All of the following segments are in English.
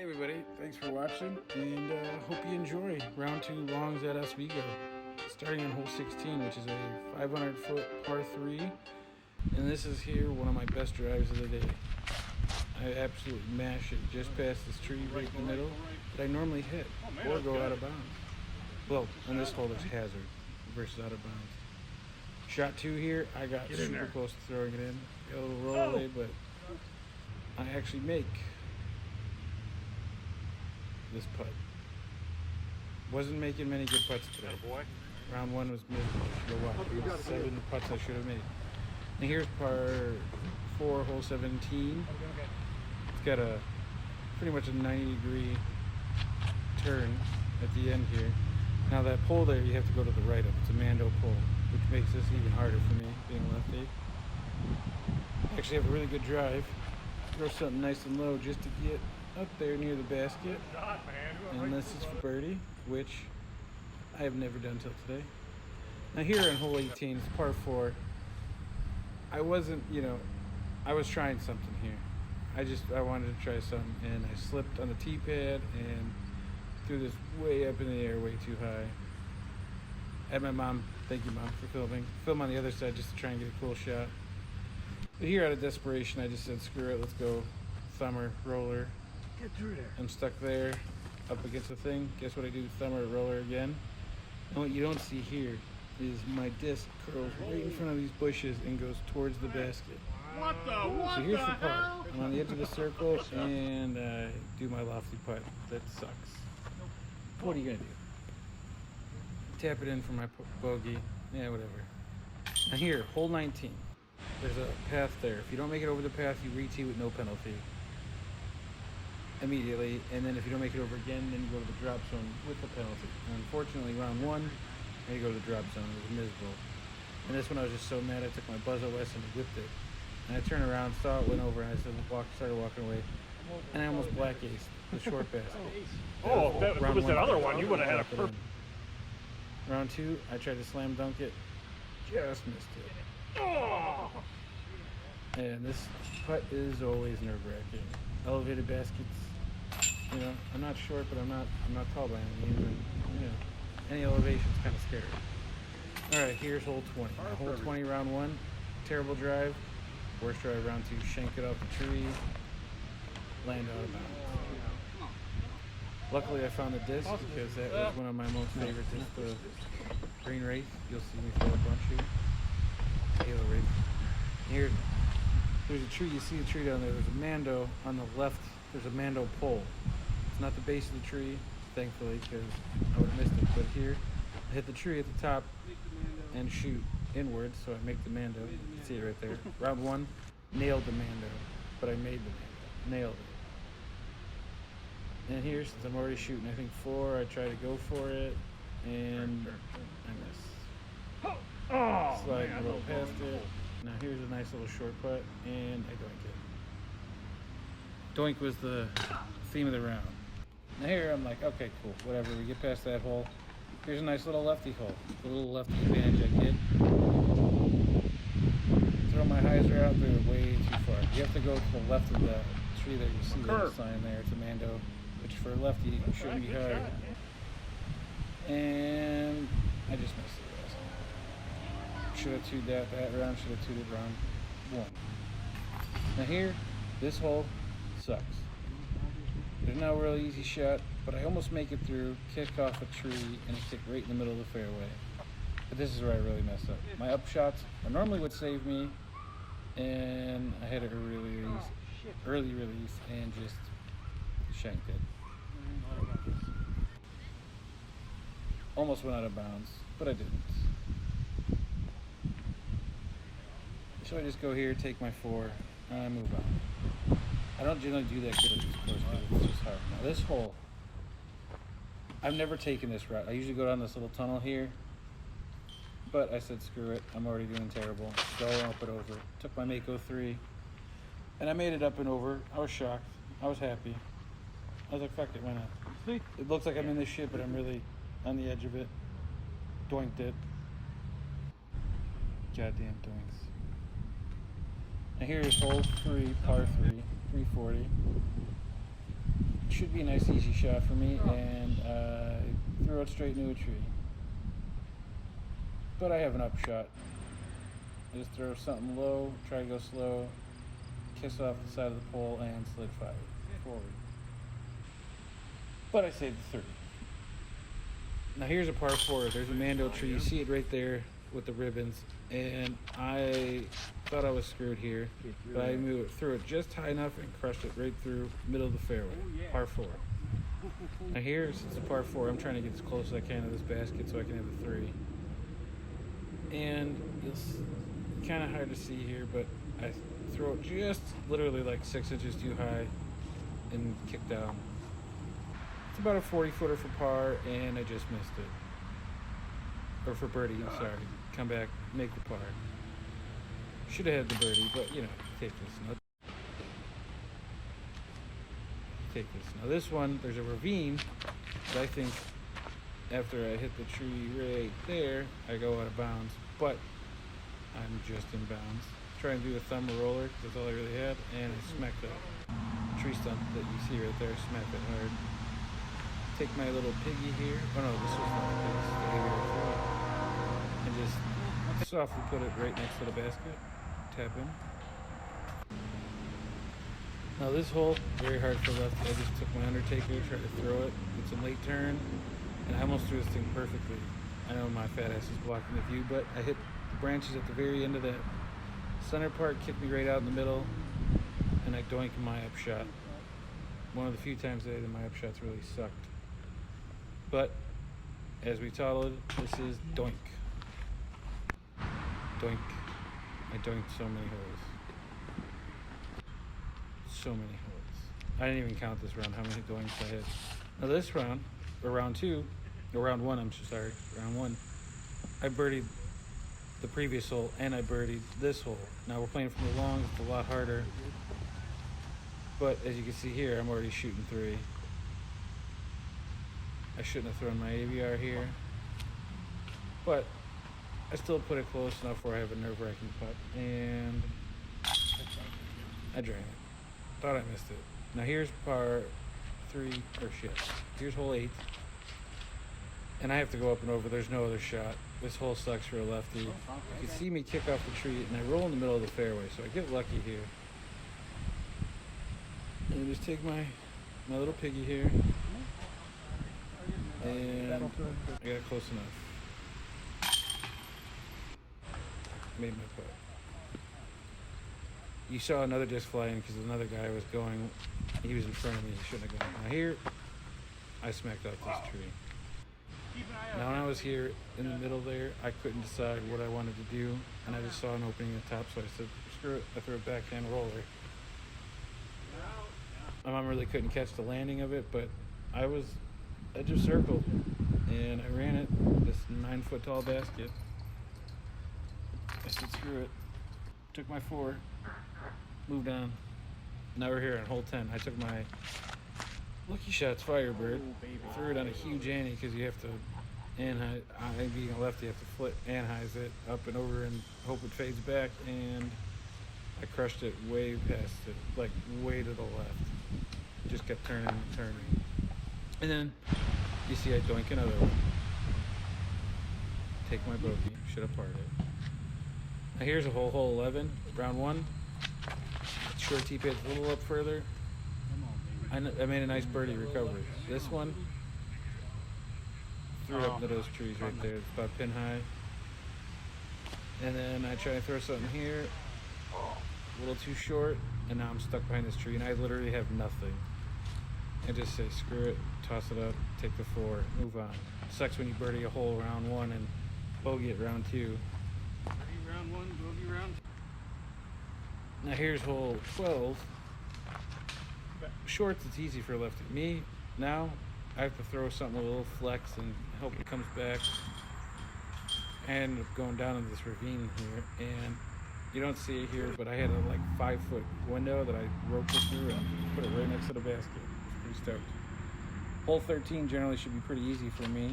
everybody, thanks for watching, and hope you enjoy round 2 longs at Oswego. Starting on hole 16, which is a 500-foot par 3, and this is here one of my best drives of the day. I absolutely mash it just past this tree right in the middle that I normally hit or go out of bounds. Well, on this hole there's hazard versus out of bounds. Shot 2 here, I got super close to throwing it in. Got a little roll away, but I actually make this putt. Wasn't making many good putts today. Round 1 was miserable. Should have watched. 7 putts I should have made. And here's par 4, hole 17. It's got a pretty much a 90-degree turn at the end here. Now that pole there, you have to go to the right of. It's a Mando pole, which makes this even harder for me, being a lefty. I actually have a really good drive. Throw something nice and low just to get up there near the basket. And this is for birdie, which I have never done till today. Now here on hole 18, it's par 4. I wasn't, I was trying something here. I wanted to try something, and I slipped on the tee pad and threw this way up in the air, way too high. I had my mom, thank you mom for filming. Film on the other side just to try and get a cool shot. But here out of desperation, I just said, screw it, let's go thumber, roller. Get through there. I'm stuck there, up against the thing. Guess what I do? Thumber, roller again. And what you don't see here is my disc curls right in front of these bushes and goes towards the basket. So here's the putt. I'm on the edge of the circle and do my lofty putt. That sucks. What are you gonna do? Tap it in for my bogey. Yeah, whatever. Now here, hole 19. There's a path there. If you don't make it over the path, you re-tee with no penalty immediately. And then if you don't make it over again, then you go to the drop zone with the penalty. And unfortunately, round 1, I had to go to the drop zone. It was miserable. And this one, I was just so mad, I took my buzzer lesson and whipped it. And I turned around, saw it, went over, and I started walking away. And I almost black aced the short basket. Oh, if it was that other one, you would have had a perfect. Round 2, I tried to slam dunk it, just missed it. Oh! And this putt is always nerve-wracking. Elevated baskets, I'm not short, but I'm not tall by any means, and any elevation's kind of scary. All right, here's hole 20. Hole 20, round 1, terrible drive. Worst drive, round 2, shank it off the tree, land out of bounds. Luckily, I found the disc because that was one of my most favorite discs, the Green Wraith. You'll see me throw a bunch here. Halo Wraith. Here, there's a tree. You see the tree down there. There's a Mando on the left. There's a Mando pole. It's not the base of the tree, thankfully, because I would have missed it. But here, I hit the tree at the top and shoot inwards, so I make the Mando. You can see it right there. Round 1, nailed the Mando, but I made the Mando. Nailed it. And here, since I'm already shooting, I think 4, I try to go for it, and I miss. Slide a little past it. Now here's a nice little short putt, and I doink it. Doink was the theme of the round. Now here I'm like, okay, cool, whatever. We get past that hole. Here's a nice little lefty hole. The little lefty advantage I get. Throw my hyzer out there way too far. You have to go to the left of the tree that you see the sign there. It's a Mando, which for a lefty shouldn't be hard. And I just missed it. Should have two'd that round, should have two'd it round 1. Now here, this hole sucks. There's no real easy shot, but I almost make it through, kick off a tree, and kick right in the middle of the fairway. But this is where I really mess up. My up shots are normally what save me, and I had an early release, and just shanked it. Almost went out of bounds, but I didn't. So I just go here, take my 4, and I move on. I don't generally do that good at this course because it's just hard. Now this hole, I've never taken this route. I usually go down this little tunnel here, but I said screw it. I'm already doing terrible. Go up and over. Took my Mako 3, and I made it up and over. I was shocked. I was happy. I was like, fuck it, why not? It looks like I'm in this shit, but I'm really on the edge of it. Doinked it. Goddamn doinks. Now here's hole 3, par 3, 340. should be a nice easy shot for me, and throw it straight into a tree. But I have an upshot. I just throw something low, try to go slow, kiss off the side of the pole, and slid fire forward. But I saved the 30. Now here's a par 4. There's a Mando tree. You see it right there with the ribbons. And I thought I was screwed here, but I threw it just high enough and crushed it right through middle of the fairway. Par 4. Now here, since it's a par 4, I'm trying to get as close as I can to this basket so I can have a 3. And it's kind of hard to see here, but I throw it just literally like 6 inches too high and kick down. It's about a 40-footer for par, and I just missed it. Or for birdie, I'm sorry. Come back, make the par. Should have had the birdie, but you know, take this. Take this. Now this one, there's a ravine, but I think after I hit the tree right there, I go out of bounds, but I'm just in bounds. Try and do a thumb roller, because that's all I really had, and I smacked that tree stump that you see right there, smack it hard. Take my little piggy here. Oh no, this was not the piggy, this is the heavier throw. And just softly put it right next to the basket. Tap in. Now this hole, very hard for lefty. I just took my Undertaker, tried to throw it with some late turn, and I almost threw this thing perfectly. I know my fat ass is blocking the view, but I hit the branches at the very end of that center part, kicked me right out in the middle, and I doinked my upshot. One of the few times today that my upshots really sucked. But as we titled, this is doink. Doink. I doinked so many holes. So many holes. I didn't even count this round how many doinks I had. Now this round, or round 2, or round 1, I'm so sorry, round 1, I birdied the previous hole and I birdied this hole. Now we're playing from the long, it's a lot harder. But as you can see here, I'm already shooting 3. I shouldn't have thrown my AVR here, but I still put it close enough where I have a nerve-wracking putt, and I drank it. Thought I missed it. Now here's par 3, or shit. Here's hole 8, and I have to go up and over. There's no other shot. This hole sucks for a lefty. You can see me kick off the tree, and I roll in the middle of the fairway, so I get lucky here. And I just take my little piggy here. And I got it close enough. Made my putt. You saw another disc fly in because another guy was going. He was in front of me. He shouldn't have gone. Now here, I smacked out this tree. Now when I was here in the middle there, I couldn't decide what I wanted to do, and I just saw an opening at the top, so I said, screw it. I threw a backhand roller. My mom really couldn't catch the landing of it, but I was edge of circle, and I ran it, this 9-foot tall basket. I said screw it, took my 4, moved on. Now we're here on hole 10. I took my Lucky Shots Firebird, threw it on a huge ante because you have to, being a lefty, you have to flip anhise it up and over and hope it fades back, and I crushed it way past it, like way to the left. Just kept turning and turning. And then you see I doink another one. Take my bogey. Should have parred it. Now here's a hole 11, round 1. Short tee pitch a little up further. I made a nice birdie recovery. This one, threw it up into those trees right there. It's about pin high. And then I try to throw something here. A little too short. And now I'm stuck behind this tree. And I literally have nothing. I just say, screw it, toss it up, take the 4, move on. Sucks when you birdie a hole round 1 and bogey it round 2. Birdie round 1, bogey round 2. Now here's hole 12. Shorts, it's easy for a lefty. Me, now, I have to throw something a little flex and hope it comes back. I ended up going down in this ravine here, and you don't see it here, but I had a 5-foot window that I roped it through and put it right next to the basket. Pretty stoked. Hole 13 generally should be pretty easy for me,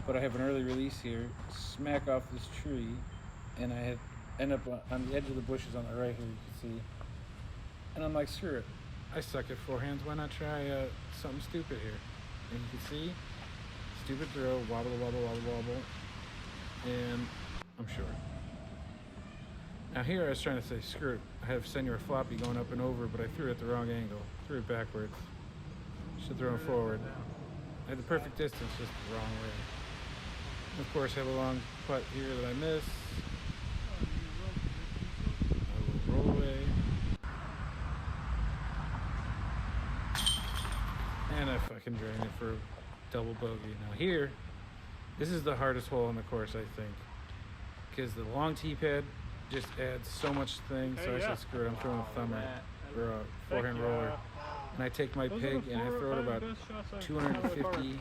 but I have an early release here, smack off this tree, and end up on the edge of the bushes on the right here, you can see. And I'm like, screw it. I suck at forehands. Why not try something stupid here? And you can see, stupid throw, wobble, wobble, wobble, wobble, and I'm short. Now here I was trying to say, screw it. I have senior floppy going up and over, but I threw it at the wrong angle. Threw it backwards. Should throw it forward. I had the perfect distance, just the wrong way. Of course, I have a long putt here that I miss. I will roll away. And I fucking drain it for a double bogey. Now here, this is the hardest hole on the course, I think. Because the long tee pad just adds so much thing. So I said, screw it, I'm throwing a thumber or a forehand roller. And I take my pig and I throw it about 250,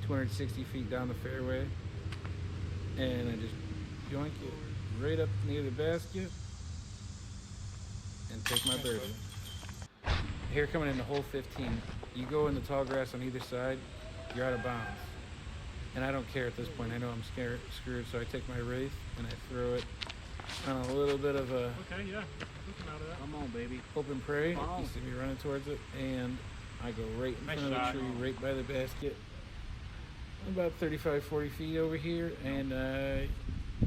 260 feet down the fairway. And I just yoink it right up near the basket and take my birdie. Here coming into hole 15, you go in the tall grass on either side, you're out of bounds. And I don't care at this point. I know I'm screwed, so I take my wraith and I throw it on a little bit of a Okay, yeah. Looking out of that. Come on, baby. hope and pray. You see me running towards it, and I go right in front of the tree, right by the basket. About 35, 40 feet over here, and I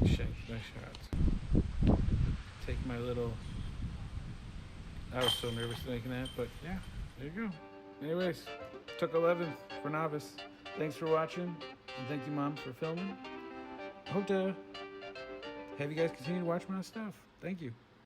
shank my shot. Take my little... I was so nervous making that, but yeah, there you go. Anyways, took 11th for novice. Thanks for watching, and thank you, Mom, for filming. I hope to have you guys continue to watch my stuff. Thank you.